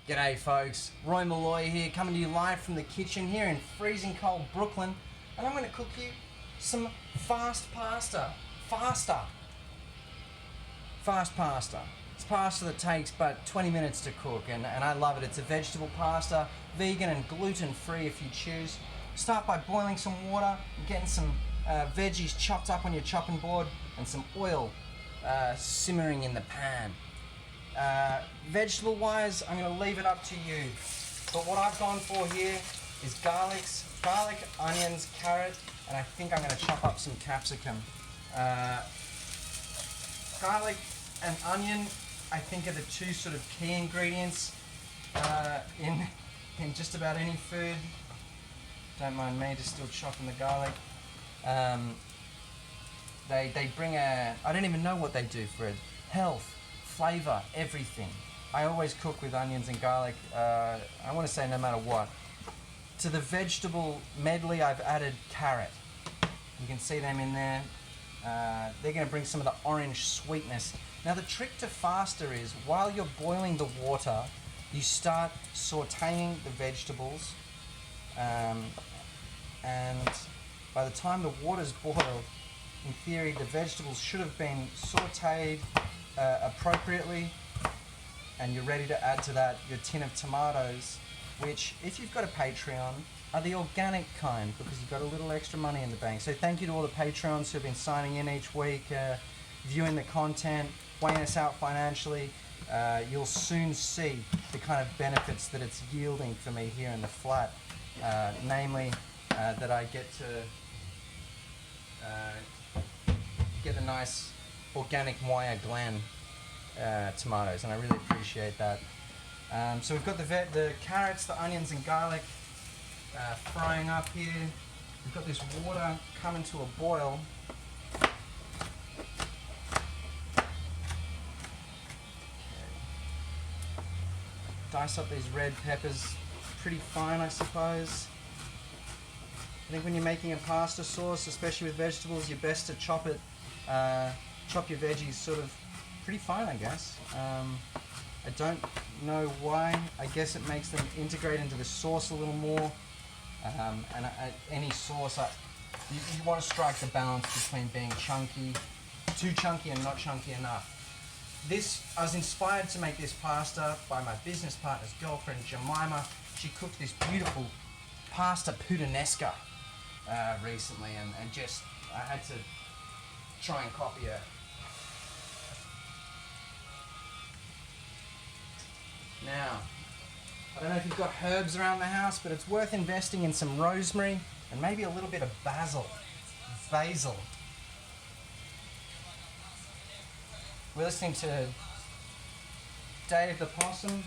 G'day folks, Roy Malloy here, coming to you live from the kitchen here in freezing cold Brooklyn, and I'm going to cook you some fast pasta. Fast pasta. It's pasta that takes but 20 minutes to cook, and I love it. It's a vegetable pasta, vegan and gluten-free if you choose. Start by boiling some water, getting some veggies chopped up on your chopping board, and some oil simmering in the pan. Vegetable wise, I'm going to leave it up to you, but what I've gone for here is garlic, onions, carrot, and I think I'm going to chop up some capsicum. Garlic and onion, I think, are the two sort of key ingredients in just about any food. Don't mind me just still chopping the garlic. They bring I don't even know what they do for it. Health, flavor, everything. I always cook with onions and garlic. I want to say no matter what. To the vegetable medley, I've added carrot. You can see them in there. They're going to bring some of the orange sweetness. Now the trick to faster is, while you're boiling the water, you start sauteing the vegetables, and by the time the water's boiled, in theory the vegetables should have been sauteed appropriately, and you're ready to add to that your tin of tomatoes, which, if you've got a Patreon, are the organic kind, because you've got a little extra money in the bank. So thank you to all the Patreons who've been signing in each week, viewing the content, weighing us out financially. You'll soon see the kind of benefits that it's yielding for me here in the flat, namely that I get to get a nice organic Moya Glen tomatoes, and I really appreciate that. So we've got the carrots, the onions and garlic frying up here. We've got this water coming to a boil. Dice up these red peppers pretty fine, I suppose. I think when you're making a pasta sauce, especially with vegetables, you're best to chop your veggies sort of pretty fine, I guess. I don't know why. I guess it makes them integrate into the sauce a little more. And any sauce, you want to strike the balance between being too chunky and not chunky enough. I was inspired to make this pasta by my business partner's girlfriend, Jemima. She cooked this beautiful pasta puttanesca recently, and just, I had to try and copy her. Now, I don't know if you've got herbs around the house, but it's worth investing in some rosemary and maybe a little bit of basil. We're listening to Dave the Possum,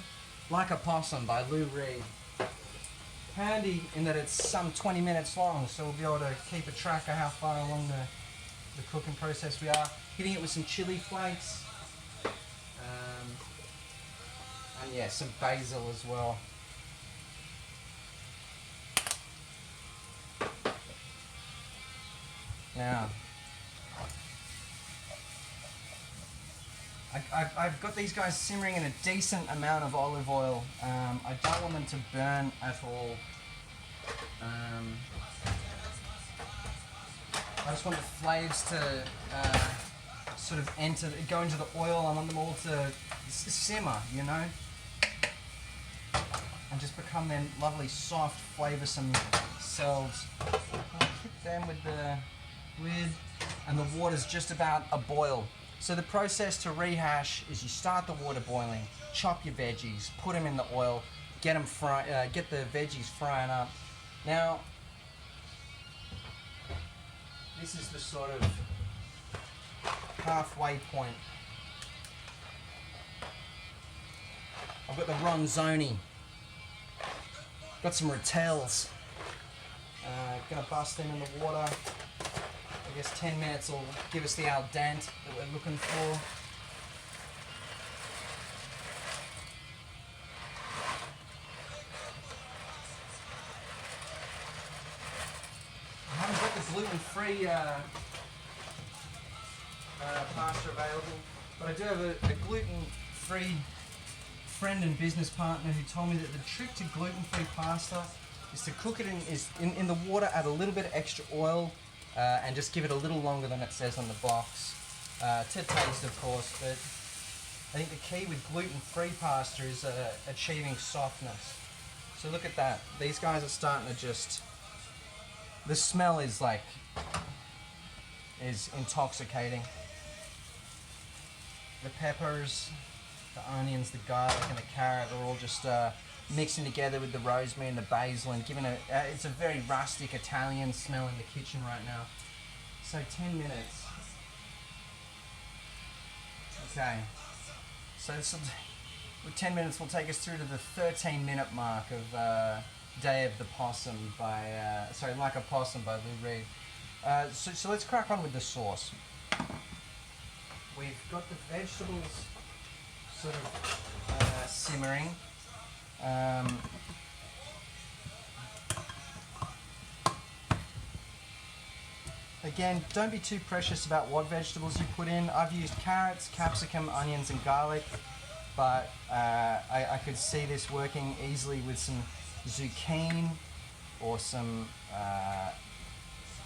Like a Possum by Lou Reed. Handy in that it's some 20 minutes long, so we'll be able to keep a track of how far along the cooking process we are. Hitting it with some chili flakes. And yeah, some basil as well. Now, I've got these guys simmering in a decent amount of olive oil. I don't want them to burn at all. I just want the flavors to sort of go into the oil. I want them all to simmer, you know, and just become then lovely, soft, flavoursome selves. I'll hit them with the lid, and the water's just about a boil. So the process to rehash is you start the water boiling, chop your veggies, put them in the oil, get the veggies frying up. Now, this is the sort of halfway point. I've got the ronzoni, got some rotelles, gonna bust them in the water. I guess 10 minutes will give us the al dente that we're looking for. I haven't got the gluten-free pasta available, but I do have a gluten-free friend and business partner who told me that the trick to gluten-free pasta is to cook it in the water, add a little bit of extra oil, and just give it a little longer than it says on the box. To taste, of course, but I think the key with gluten-free pasta is achieving softness. So look at that. These guys are starting to just... The smell is intoxicating. The peppers, the onions, the garlic and the carrot are all just mixing together with the rosemary and the basil and giving it's a very rustic Italian smell in the kitchen right now. So 10 minutes. Okay, so with 10 minutes will take us through to the 13-minute mark of Day of the Possum by, Like a Possum by Lou Reed. So let's crack on with the sauce. We've got the vegetables sort of simmering. Again, don't be too precious about what vegetables you put in. I've used carrots, capsicum, onions and garlic, but I could see this working easily with some zucchini or some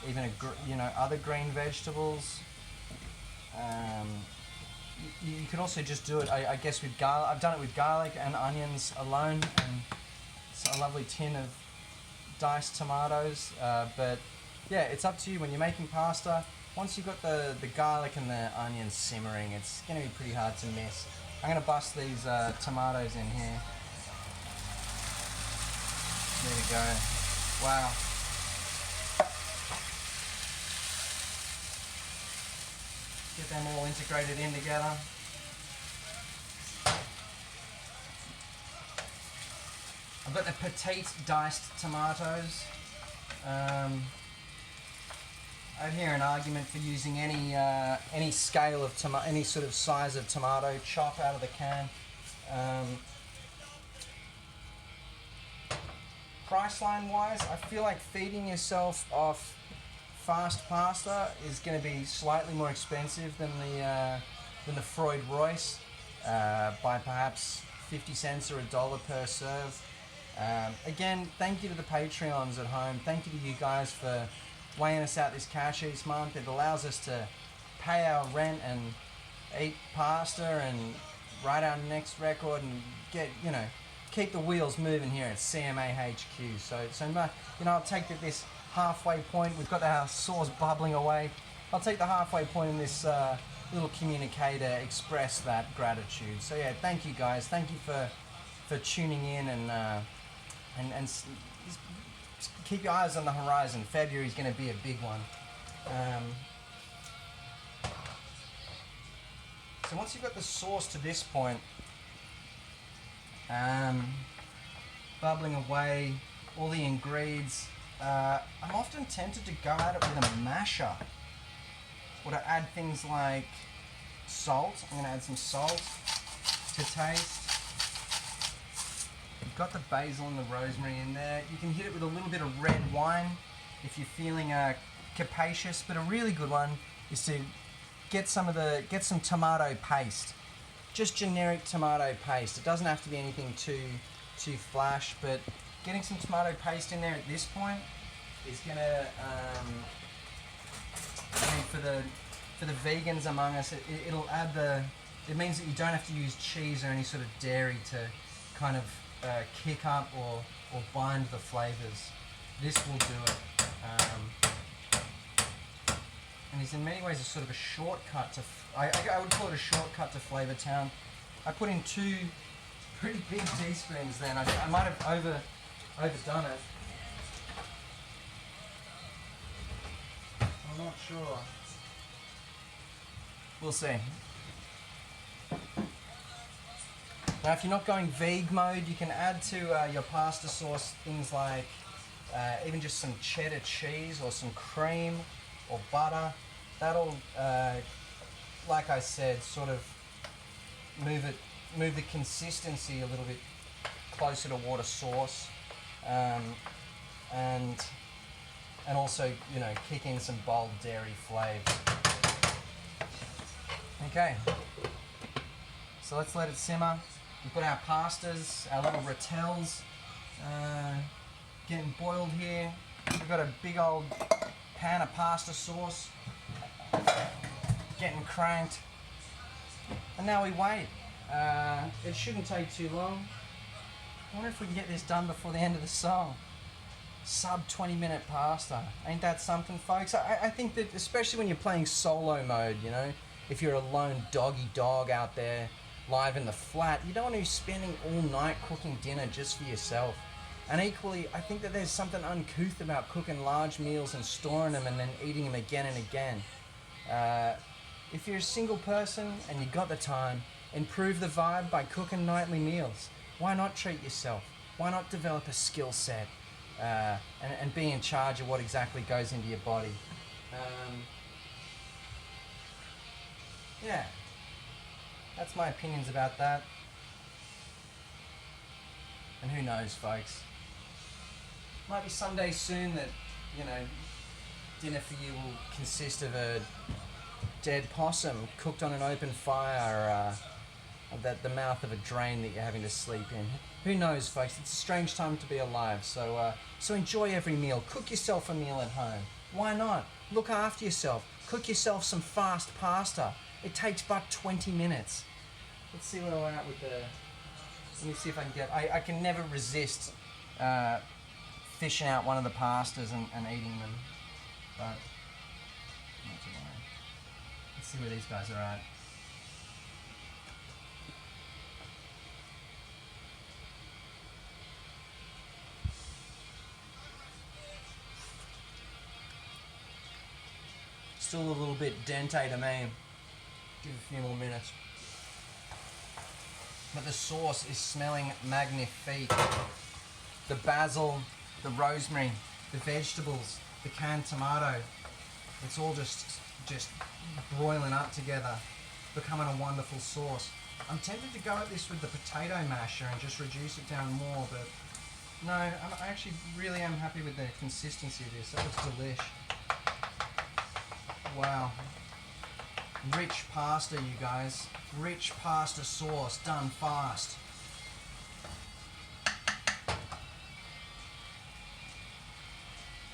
even other green vegetables. You could also just do it, I guess, with garlic. I've done it with garlic and onions alone, and it's a lovely tin of diced tomatoes. But yeah, it's up to you when you're making pasta. Once you've got the garlic and the onions simmering, it's going to be pretty hard to miss. I'm going to bust these tomatoes in here. There we go. Wow. Get them all integrated in together. I've got the petite diced tomatoes. I'd hear an argument for using any scale of any sort of size of tomato chop out of the can. Priceline wise, I feel like feeding yourself off fast pasta is going to be slightly more expensive than the Freud Royce by perhaps 50 cents or $1 per serve. Again, thank you to the Patreons at home. Thank you to you guys for weighing us out this cash each month. It allows us to pay our rent and eat pasta and write our next record and keep the wheels moving here at CMA HQ. So I'll take this halfway point. We've got our sauce bubbling away. I'll take the halfway point in this little communique to express that gratitude. So yeah, thank you guys. Thank you for tuning in and keep your eyes on the horizon. February is going to be a big one. So once you've got the sauce to this point, bubbling away, all the ingredients, I'm often tempted to go at it with a masher, or to add things like salt. I'm going to add some salt to taste. You've got the basil and the rosemary in there. You can hit it with a little bit of red wine if you're feeling capacious, but a really good one is to get some tomato paste. Just generic tomato paste. It doesn't have to be anything too flash, but getting some tomato paste in there at this point is gonna for the vegans among us, it'll add it means that you don't have to use cheese or any sort of dairy to kind of kick up or bind the flavors. This will do it. And it's in many ways a sort of a shortcut to, I would call it a shortcut to Flavor Town. I put in 2 pretty big teaspoons then. I might have overdone it. I'm not sure. We'll see. Now if you're not going veg mode, you can add to your pasta sauce things like even just some cheddar cheese or some cream or butter. That'll, like I said, sort of move the consistency a little bit closer to water sauce, and also kick in some bold dairy flavors. Okay, so let's let it simmer. We've got our pastas, our little rotelles, getting boiled here. We've got a big old pan of pasta sauce, getting cranked. And now we wait. It shouldn't take too long. I wonder if we can get this done before the end of the song. Sub 20-minute pasta. Ain't that something, folks? I think that especially when you're playing solo mode, you know, if you're a lone doggy dog out there live in the flat, you don't want to be spending all night cooking dinner just for yourself. And equally, I think that there's something uncouth about cooking large meals and storing them and then eating them again and again. If you're a single person and you got the time, improve the vibe by cooking nightly meals. Why not treat yourself? Why not develop a skill set and be in charge of what exactly goes into your body? Yeah, that's my opinions about that. And who knows, folks? Might be someday soon that, you know, dinner for you will consist of a dead possum cooked on an open fire, the mouth of a drain that you're having to sleep in. Who knows, folks? It's a strange time to be alive, so enjoy every meal. Cook yourself a meal at home. Why not? Look after yourself. Cook yourself some fast pasta. It takes but 20 minutes. Let's see where we're at with the... Let me see if I can get... I can never resist fishing out one of the pastas and eating them, but not to worry. Let's see where these guys are at. Still a little bit dente to me. Give it a few more minutes. But the sauce is smelling magnifique. The basil, the rosemary, the vegetables, the canned tomato. It's all just broiling up together, becoming a wonderful sauce. I'm tempted to go at this with the potato masher and just reduce it down more, but no, I actually really am happy with the consistency of this. That looks delish. Wow. Rich pasta, you guys. Rich pasta sauce, done fast.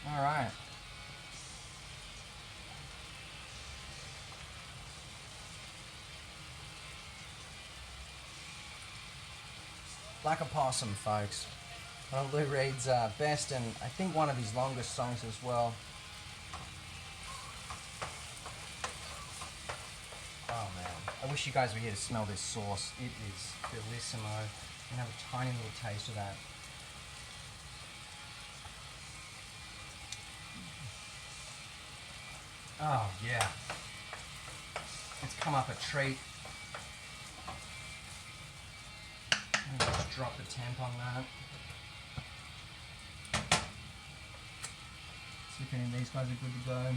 Alright. Like a Possum, folks. One of Lou Reed's best and I think one of his longest songs as well. Oh man, I wish you guys were here to smell this sauce. It is bellissimo. And have a tiny little taste of that. Oh yeah. It's come up a treat. Just drop the temp on that. See if any of these guys are good to go.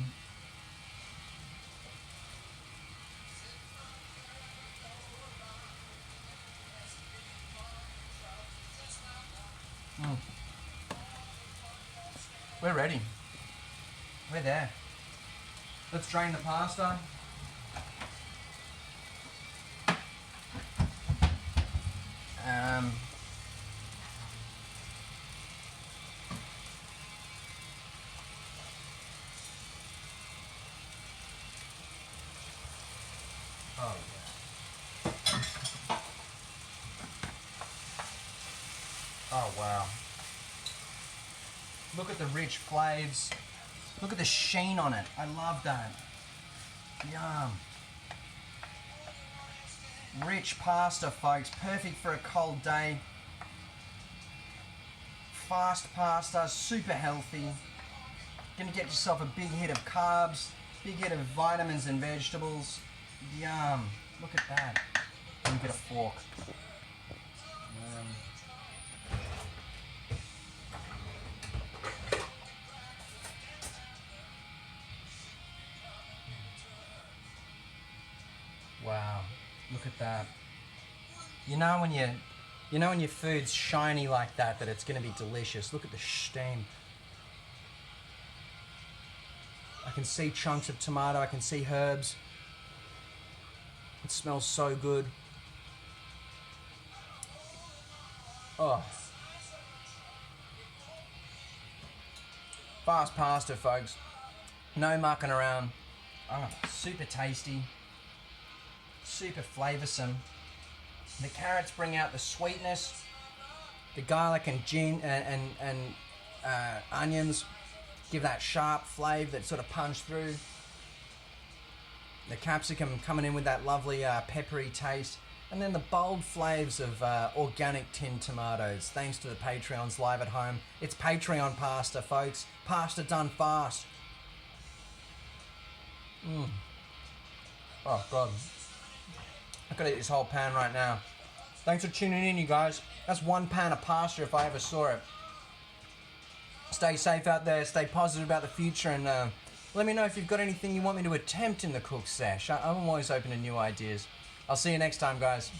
We're ready. We're there. Let's drain the pasta. Oh yeah. Oh wow. Look at the rich flavors. Look at the sheen on it. I love that. Yum. Rich pasta, folks. Perfect for a cold day. Fast pasta, super healthy. Gonna get yourself a big hit of carbs, big hit of vitamins and vegetables. Yum. Look at that. Let me get a fork. Wow, look at that. You know when your food's shiny like that it's gonna be delicious. Look at the steam. I can see chunks of tomato, I can see herbs. It smells so good. Oh. Fast pasta, folks. No mucking around. Oh, super tasty. Super flavoursome. The carrots bring out the sweetness. The garlic and onions give that sharp flavour that sort of punch through. The capsicum coming in with that lovely peppery taste. And then the bold flavours of organic tinned tomatoes. Thanks to the Patreons live at home. It's Patreon pasta, folks. Pasta done fast. Oh, God. I've got to eat this whole pan right now. Thanks for tuning in, you guys. That's one pan of pasta if I ever saw it. Stay safe out there. Stay positive about the future. And let me know if you've got anything you want me to attempt in the cook sesh. I'm always open to new ideas. I'll see you next time, guys.